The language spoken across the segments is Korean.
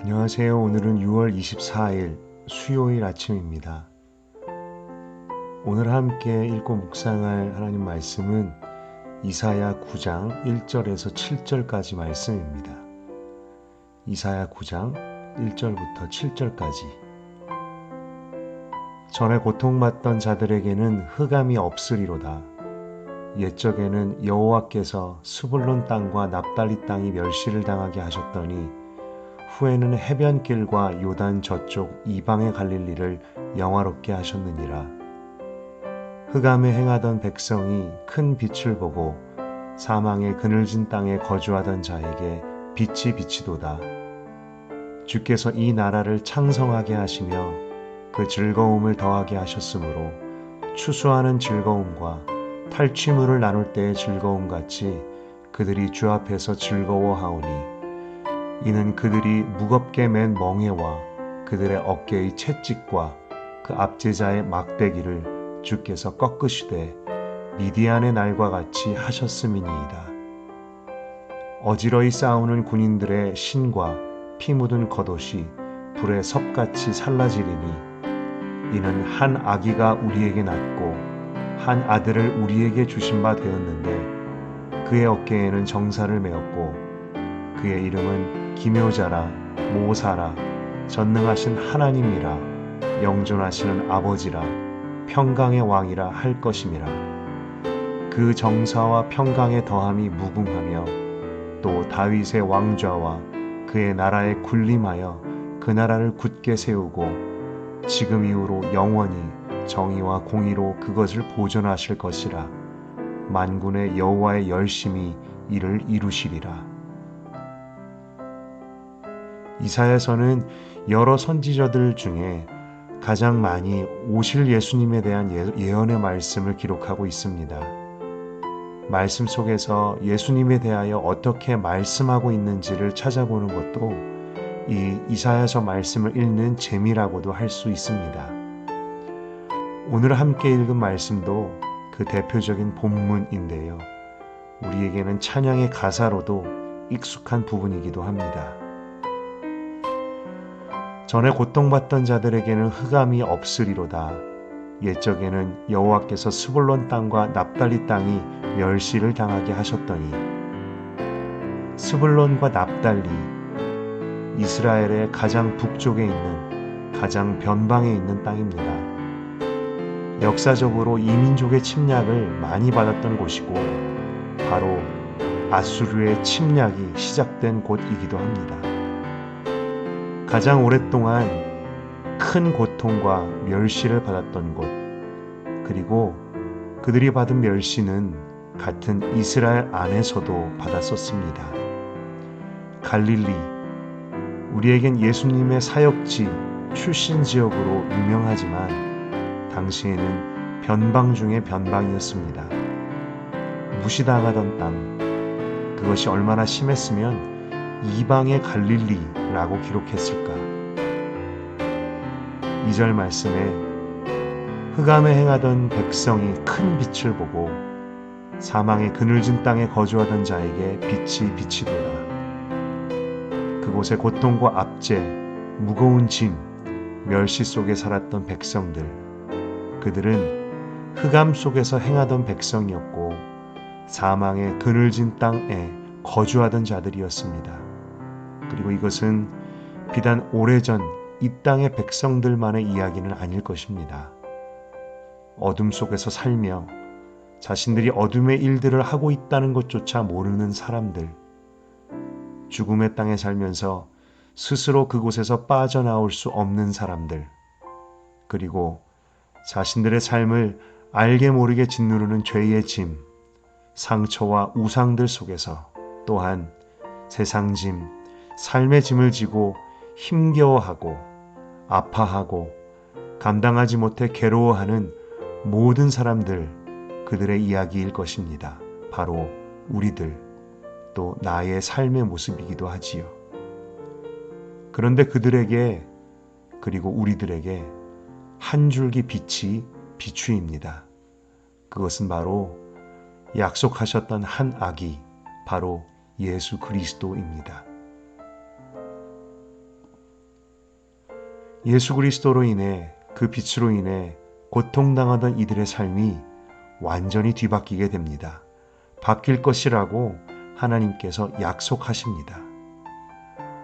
안녕하세요. 오늘은 6월 24일 수요일 아침입니다. 오늘 함께 읽고 묵상할 하나님 말씀은 이사야 9장 1절에서 7절까지 말씀입니다. 이사야 9장 1절부터 7절까지. 전에 고통받던 자들에게는 흑암이 없으리로다. 옛적에는 여호와께서 스불론 땅과 납달리 땅이 멸시를 당하게 하셨더니 후에는 해변길과 요단 저쪽 이방의 갈릴리를 영화롭게 하셨느니라. 흑암에 행하던 백성이 큰 빛을 보고 사망의 그늘진 땅에 거주하던 자에게 빛이 비치도다. 주께서 이 나라를 창성하게 하시며 그 즐거움을 더하게 하셨으므로 추수하는 즐거움과 탈취물을 나눌 때의 즐거움 같이 그들이 주 앞에서 즐거워하오니 이는 그들이 무겁게 맨 멍에와 그들의 어깨의 채찍과 그 압제자의 막대기를 주께서 꺾으시되 미디안의 날과 같이 하셨음이니이다. 어지러이 싸우는 군인들의 신과 피 묻은 겉옷이 불에 섭같이 살라지리니 이는 한 아기가 우리에게 낳고 한 아들을 우리에게 주신 바 되었는데 그의 어깨에는 정사를 메었고 그의 이름은 기묘자라 모사라 전능하신 하나님이라 영존하시는 아버지라 평강의 왕이라 할 것임이라. 그 정사와 평강의 더함이 무궁하며 또 다윗의 왕좌와 그의 나라에 군림하여 그 나라를 굳게 세우고 지금 이후로 영원히 정의와 공의로 그것을 보존하실 것이라. 만군의 여호와의 열심히 이를 이루시리라. 이사야서는 여러 선지자들 중에 가장 많이 오실 예수님에 대한 예언의 말씀을 기록하고 있습니다. 말씀 속에서 예수님에 대하여 어떻게 말씀하고 있는지를 찾아보는 것도 이 이사야서 말씀을 읽는 재미라고도 할 수 있습니다. 오늘 함께 읽은 말씀도 그 대표적인 본문인데요. 우리에게는 찬양의 가사로도 익숙한 부분이기도 합니다. 전에 고통받던 자들에게는 흑암이 없으리로다. 옛적에는 여호와께서 스불론 땅과 납달리 땅이 멸시를 당하게 하셨더니. 스불론과 납달리, 이스라엘의 가장 북쪽에 있는 가장 변방에 있는 땅입니다. 역사적으로 이민족의 침략을 많이 받았던 곳이고 바로 아수르의 침략이 시작된 곳이기도 합니다. 가장 오랫동안 큰 고통과 멸시를 받았던 곳, 그리고 그들이 받은 멸시는 같은 이스라엘 안에서도 받았었습니다. 갈릴리, 우리에겐 예수님의 사역지, 출신 지역으로 유명하지만 당시에는 변방 중의 변방이었습니다. 무시당하던 땅, 그것이 얼마나 심했으면 이방의 갈릴리라고 기록했을까. 2절 말씀에 흑암에 행하던 백성이 큰 빛을 보고 사망의 그늘진 땅에 거주하던 자에게 빛이 비치도다. 그곳의 고통과 압제, 무거운 짐, 멸시 속에 살았던 백성들, 그들은 흑암 속에서 행하던 백성이었고 사망의 그늘진 땅에 거주하던 자들이었습니다. 그리고 이것은 비단 오래전 이 땅의 백성들만의 이야기는 아닐 것입니다. 어둠 속에서 살며 자신들이 어둠의 일들을 하고 있다는 것조차 모르는 사람들, 죽음의 땅에 살면서 스스로 그곳에서 빠져나올 수 없는 사람들, 그리고 자신들의 삶을 알게 모르게 짓누르는 죄의 짐, 상처와 우상들 속에서 또한 세상 짐, 삶의 짐을 지고 힘겨워하고 아파하고 감당하지 못해 괴로워하는 모든 사람들, 그들의 이야기일 것입니다. 바로 우리들, 또 나의 삶의 모습이기도 하지요. 그런데 그들에게, 그리고 우리들에게 한 줄기 빛이 비추입니다. 그것은 바로 약속하셨던 한 아기, 바로 예수 그리스도입니다. 예수 그리스도로 인해 그 빛으로 인해 고통당하던 이들의 삶이 완전히 뒤바뀌게 됩니다. 바뀔 것이라고 하나님께서 약속하십니다.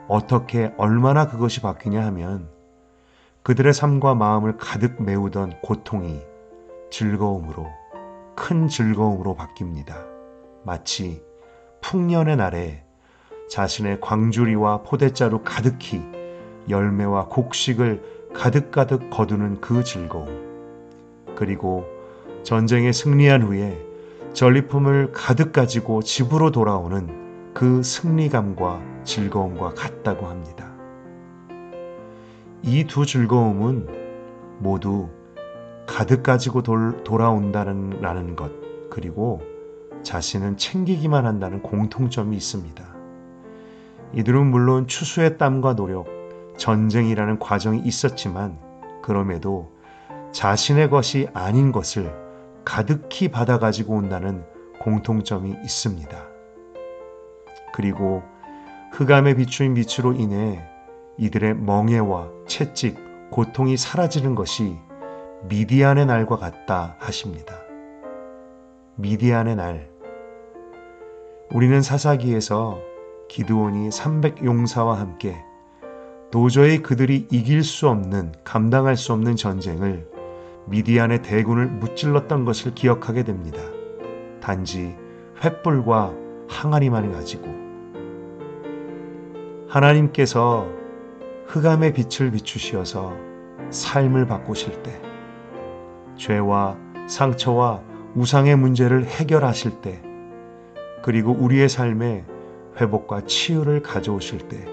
어떻게 얼마나 그것이 바뀌냐 하면 그들의 삶과 마음을 가득 메우던 고통이 즐거움으로, 큰 즐거움으로 바뀝니다. 마치 풍년의 날에 자신의 광주리와 포대자루 가득히 열매와 곡식을 가득가득 거두는 그 즐거움, 그리고 전쟁에 승리한 후에 전리품을 가득 가지고 집으로 돌아오는 그 승리감과 즐거움과 같다고 합니다. 이 두 즐거움은 모두 가득 가지고 돌아온다는 것, 그리고 자신은 챙기기만 한다는 공통점이 있습니다. 이들은 물론 추수의 땀과 노력, 전쟁이라는 과정이 있었지만 그럼에도 자신의 것이 아닌 것을 가득히 받아 가지고 온다는 공통점이 있습니다. 그리고 흑암에 비추인 빛으로 인해 이들의 멍해와 채찍, 고통이 사라지는 것이 미디안의 날과 같다 하십니다. 미디안의 날. 우리는 사사기에서 기드온이 300용사와 함께 도저히 그들이 이길 수 없는, 감당할 수 없는 전쟁을 미디안의 대군을 무찔렀던 것을 기억하게 됩니다. 단지 횃불과 항아리만 가지고. 하나님께서 흑암의 빛을 비추시어서 삶을 바꾸실 때, 죄와 상처와 우상의 문제를 해결하실 때, 그리고 우리의 삶에 회복과 치유를 가져오실 때,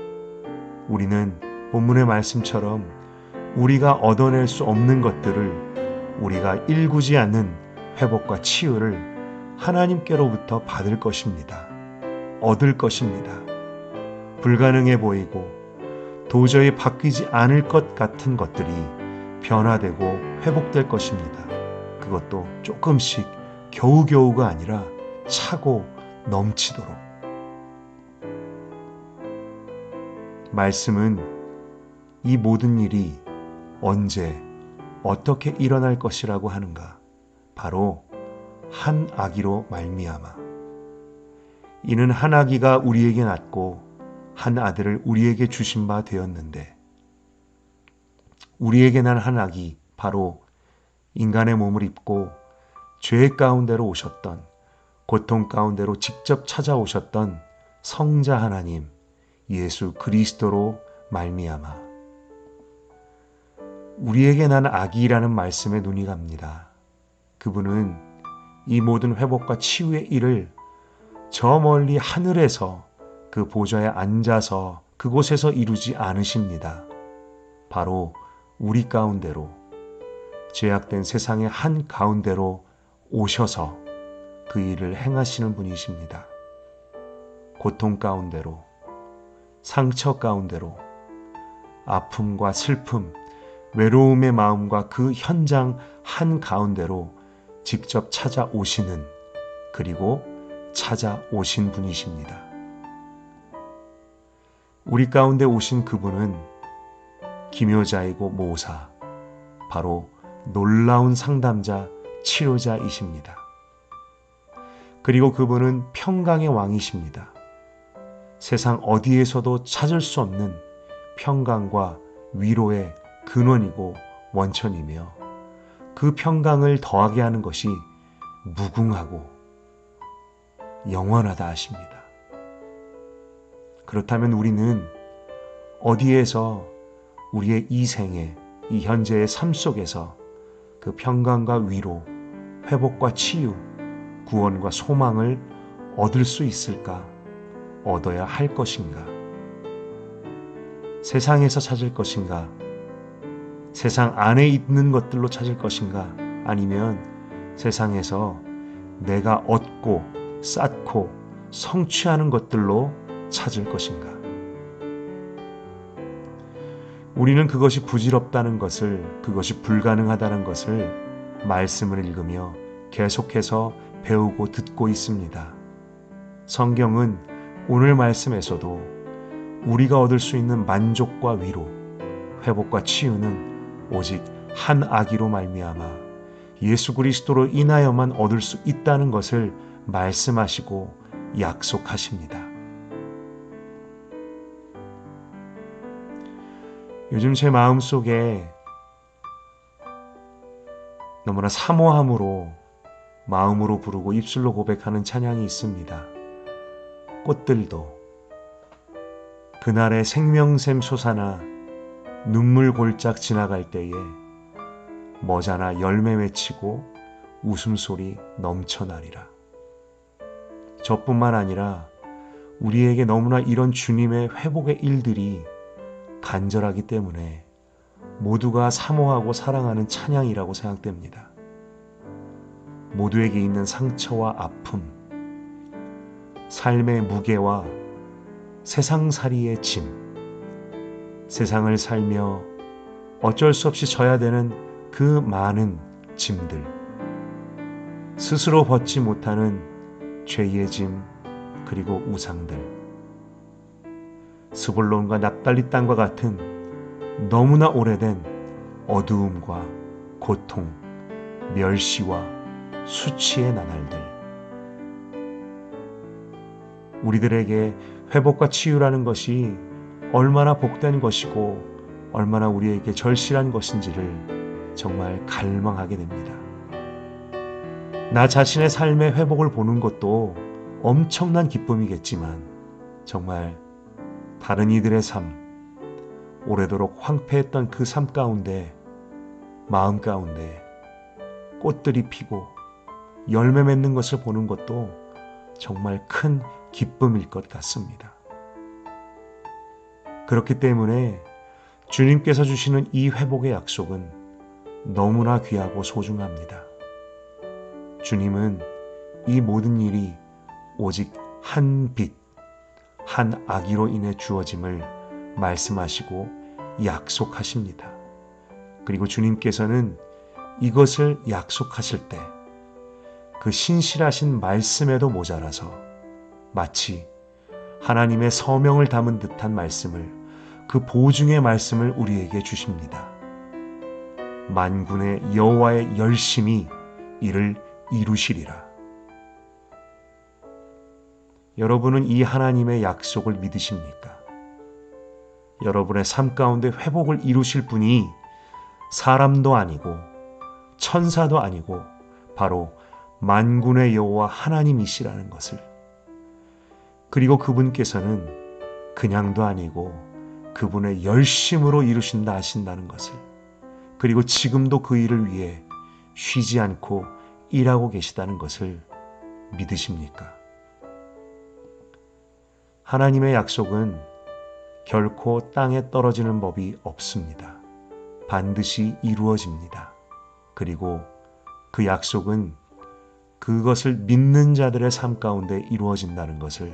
우리는 본문의 말씀처럼 우리가 얻어낼 수 없는 것들을, 우리가 일구지 않는 회복과 치유를 하나님께로부터 받을 것입니다. 얻을 것입니다. 불가능해 보이고 도저히 바뀌지 않을 것 같은 것들이 변화되고 회복될 것입니다. 그것도 조금씩, 겨우겨우가 아니라 차고 넘치도록. 말씀은 이 모든 일이 언제, 어떻게 일어날 것이라고 하는가? 바로 한 아기로 말미암아. 이는 한 아기가 우리에게 낳고 한 아들을 우리에게 주신 바 되었는데, 우리에게 난 한 아기, 바로 인간의 몸을 입고 죄 가운데로 오셨던, 고통 가운데로 직접 찾아오셨던 성자 하나님 예수 그리스도로 말미암아 우리에게 난 아기라는 말씀에 눈이 갑니다. 그분은 이 모든 회복과 치유의 일을 저 멀리 하늘에서 그 보좌에 앉아서 그곳에서 이루지 않으십니다. 바로 우리 가운데로, 죄악된 세상의 한 가운데로 오셔서 그 일을 행하시는 분이십니다. 고통 가운데로, 상처 가운데로, 아픔과 슬픔, 외로움의 마음과 그 현장 한 가운데로 직접 찾아오시는, 그리고 찾아오신 분이십니다. 우리 가운데 오신 그분은 기묘자이고 모사, 바로 놀라운 상담자, 치료자이십니다. 그리고 그분은 평강의 왕이십니다. 세상 어디에서도 찾을 수 없는 평강과 위로의 근원이고 원천이며, 그 평강을 더하게 하는 것이 무궁하고 영원하다 하십니다. 그렇다면 우리는 어디에서 우리의 이 생에, 이 현재의 삶 속에서 그 평강과 위로, 회복과 치유, 구원과 소망을 얻을 수 있을까? 얻어야 할 것인가? 세상에서 찾을 것인가? 세상 안에 있는 것들로 찾을 것인가? 아니면 세상에서 내가 얻고 쌓고 성취하는 것들로 찾을 것인가? 우리는 그것이 부질없다는 것을, 그것이 불가능하다는 것을 말씀을 읽으며 계속해서 배우고 듣고 있습니다. 성경은 오늘 말씀에서도 우리가 얻을 수 있는 만족과 위로, 회복과 치유는 오직 한 아기로 말미암아 예수 그리스도로 인하여만 얻을 수 있다는 것을 말씀하시고 약속하십니다. 요즘 제 마음속에 너무나 사모함으로 마음으로 부르고 입술로 고백하는 찬양이 있습니다. 꽃들도 그날의 생명샘 솟아나 눈물 골짝 지나갈 때에 머자나 열매 맺히고 웃음소리 넘쳐나리라. 저뿐만 아니라 우리에게 너무나 이런 주님의 회복의 일들이 간절하기 때문에 모두가 사모하고 사랑하는 찬양이라고 생각됩니다. 모두에게 있는 상처와 아픔, 삶의 무게와 세상살이의 짐, 세상을 살며 어쩔 수 없이 져야 되는 그 많은 짐들, 스스로 벗지 못하는 죄의 짐, 그리고 우상들, 스불론과 납달리 땅과 같은 너무나 오래된 어두움과 고통, 멸시와 수치의 나날들, 우리들에게 회복과 치유라는 것이 얼마나 복된 것이고 얼마나 우리에게 절실한 것인지를 정말 갈망하게 됩니다. 나 자신의 삶의 회복을 보는 것도 엄청난 기쁨이겠지만 정말 다른 이들의 삶, 오래도록 황폐했던 그 삶 가운데, 마음 가운데 꽃들이 피고 열매 맺는 것을 보는 것도 정말 큰 기쁨일 것 같습니다. 그렇기 때문에 주님께서 주시는 이 회복의 약속은 너무나 귀하고 소중합니다. 주님은 이 모든 일이 오직 한 빛, 한 아기로 인해 주어짐을 말씀하시고 약속하십니다. 그리고 주님께서는 이것을 약속하실 때 그 신실하신 말씀에도 모자라서 마치 하나님의 서명을 담은 듯한 말씀을, 그 보증의 말씀을 우리에게 주십니다. 만군의 여호와의 열심이 이를 이루시리라. 여러분은 이 하나님의 약속을 믿으십니까? 여러분의 삶 가운데 회복을 이루실 분이 사람도 아니고 천사도 아니고 바로 만군의 여호와 하나님이시라는 것을, 그리고 그분께서는 그냥도 아니고 그분의 열심으로 이루신다 하신다는 것을, 그리고 지금도 그 일을 위해 쉬지 않고 일하고 계시다는 것을 믿으십니까? 하나님의 약속은 결코 땅에 떨어지는 법이 없습니다. 반드시 이루어집니다. 그리고 그 약속은 그것을 믿는 자들의 삶 가운데 이루어진다는 것을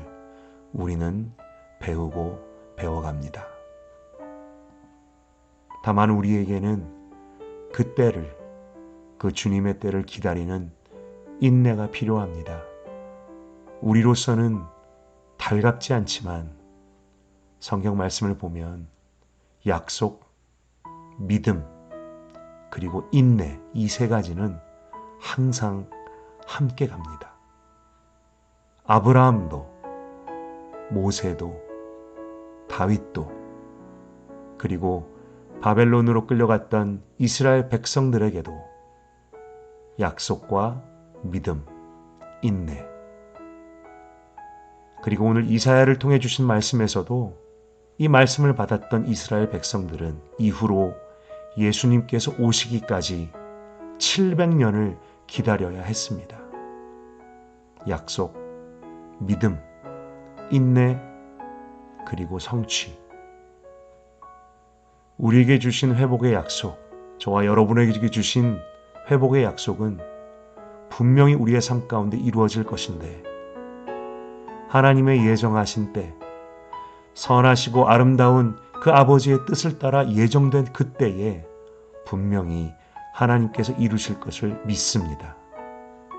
우리는 배우고 배워갑니다. 다만 우리에게는 그 때를, 그 주님의 때를 기다리는 인내가 필요합니다. 우리로서는 달갑지 않지만 성경 말씀을 보면 약속, 믿음, 그리고 인내, 이 세 가지는 항상 함께 갑니다. 아브라함도, 모세도, 다윗도, 그리고 바벨론으로 끌려갔던 이스라엘 백성들에게도 약속과 믿음, 인내, 그리고 오늘 이사야를 통해 주신 말씀에서도 이 말씀을 받았던 이스라엘 백성들은 이후로 예수님께서 오시기까지 700년을 기다려야 했습니다. 약속, 믿음, 인내, 그리고 성취. 우리에게 주신 회복의 약속, 저와 여러분에게 주신 회복의 약속은 분명히 우리의 삶 가운데 이루어질 것인데, 하나님의 예정하신 때, 선하시고 아름다운 그 아버지의 뜻을 따라 예정된 그때에 분명히 하나님께서 이루실 것을 믿습니다.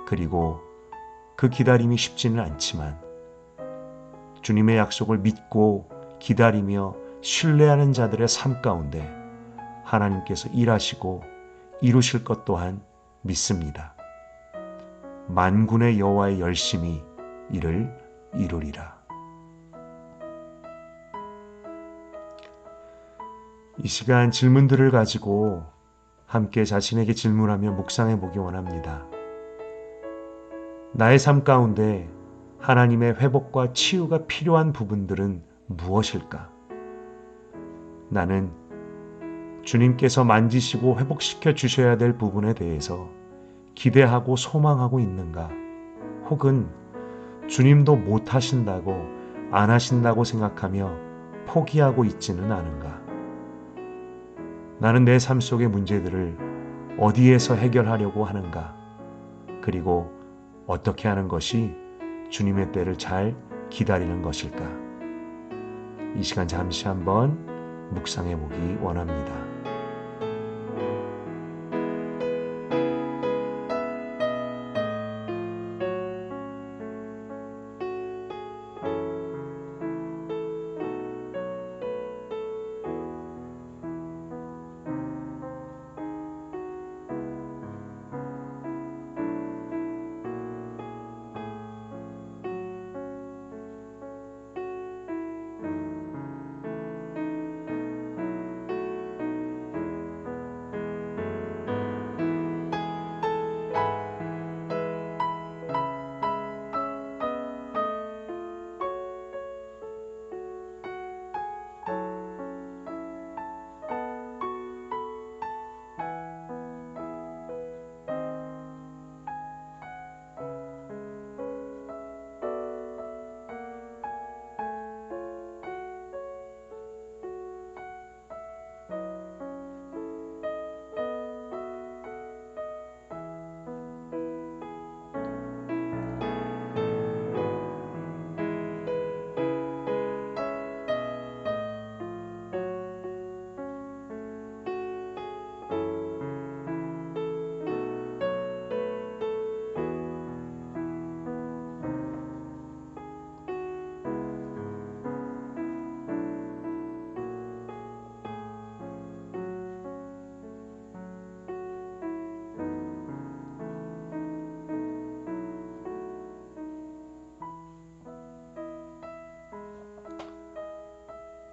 그리고 그 기다림이 쉽지는 않지만 주님의 약속을 믿고 기다리며 신뢰하는 자들의 삶 가운데 하나님께서 일하시고 이루실 것 또한 믿습니다. 만군의 여호와의 열심히 이를 이루리라. 이 시간 질문들을 가지고 함께 자신에게 질문하며 묵상해 보기 원합니다. 나의 삶 가운데 하나님의 회복과 치유가 필요한 부분들은 무엇일까? 나는 주님께서 만지시고 회복시켜 주셔야 될 부분에 대해서 기대하고 소망하고 있는가? 혹은 주님도 못 하신다고, 안 하신다고 생각하며 포기하고 있지는 않은가? 나는 내 삶 속의 문제들을 어디에서 해결하려고 하는가? 그리고 어떻게 하는 것이 주님의 때를 잘 기다리는 것일까? 이 시간 잠시 한번 묵상해 보기 원합니다.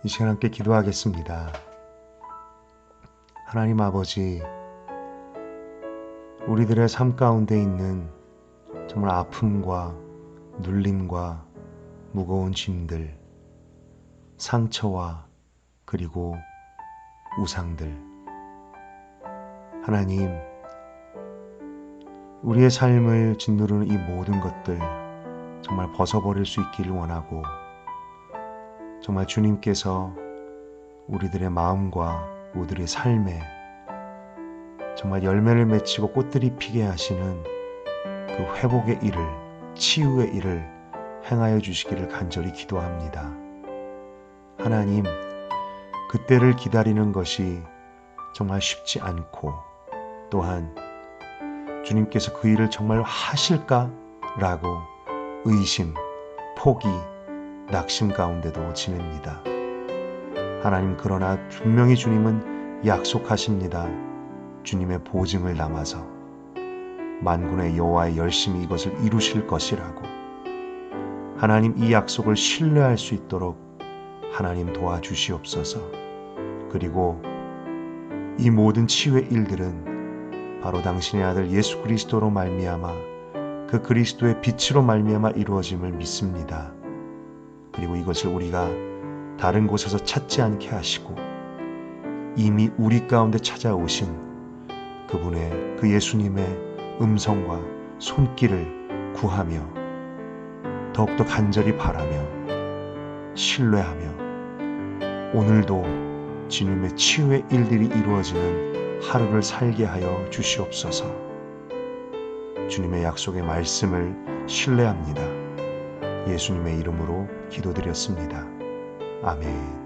이 시간 함께 기도하겠습니다. 하나님 아버지, 우리들의 삶 가운데 있는 정말 아픔과 눌림과 무거운 짐들, 상처와 그리고 우상들, 하나님, 우리의 삶을 짓누르는 이 모든 것들 정말 벗어버릴 수 있기를 원하고, 정말 주님께서 우리들의 마음과 우리들의 삶에 정말 열매를 맺히고 꽃들이 피게 하시는 그 회복의 일을, 치유의 일을 행하여 주시기를 간절히 기도합니다. 하나님, 그때를 기다리는 것이 정말 쉽지 않고, 또한 주님께서 그 일을 정말 하실까라고 의심, 포기, 낙심 가운데도 지냅니다. 하나님, 그러나 분명히 주님은 약속하십니다. 주님의 보증을 담아서 만군의 여호와의 열심히 이것을 이루실 것이라고. 하나님, 이 약속을 신뢰할 수 있도록 하나님 도와주시옵소서. 그리고 이 모든 치유의 일들은 바로 당신의 아들 예수 그리스도로 말미암아, 그 그리스도의 빛으로 말미암아 이루어짐을 믿습니다. 그리고 이것을 우리가 다른 곳에서 찾지 않게 하시고 이미 우리 가운데 찾아오신 그분의, 그 예수님의 음성과 손길을 구하며 더욱더 간절히 바라며 신뢰하며 오늘도 주님의 치유의 일들이 이루어지는 하루를 살게 하여 주시옵소서. 주님의 약속의 말씀을 신뢰합니다. 예수님의 이름으로 기도드렸습니다. 아멘.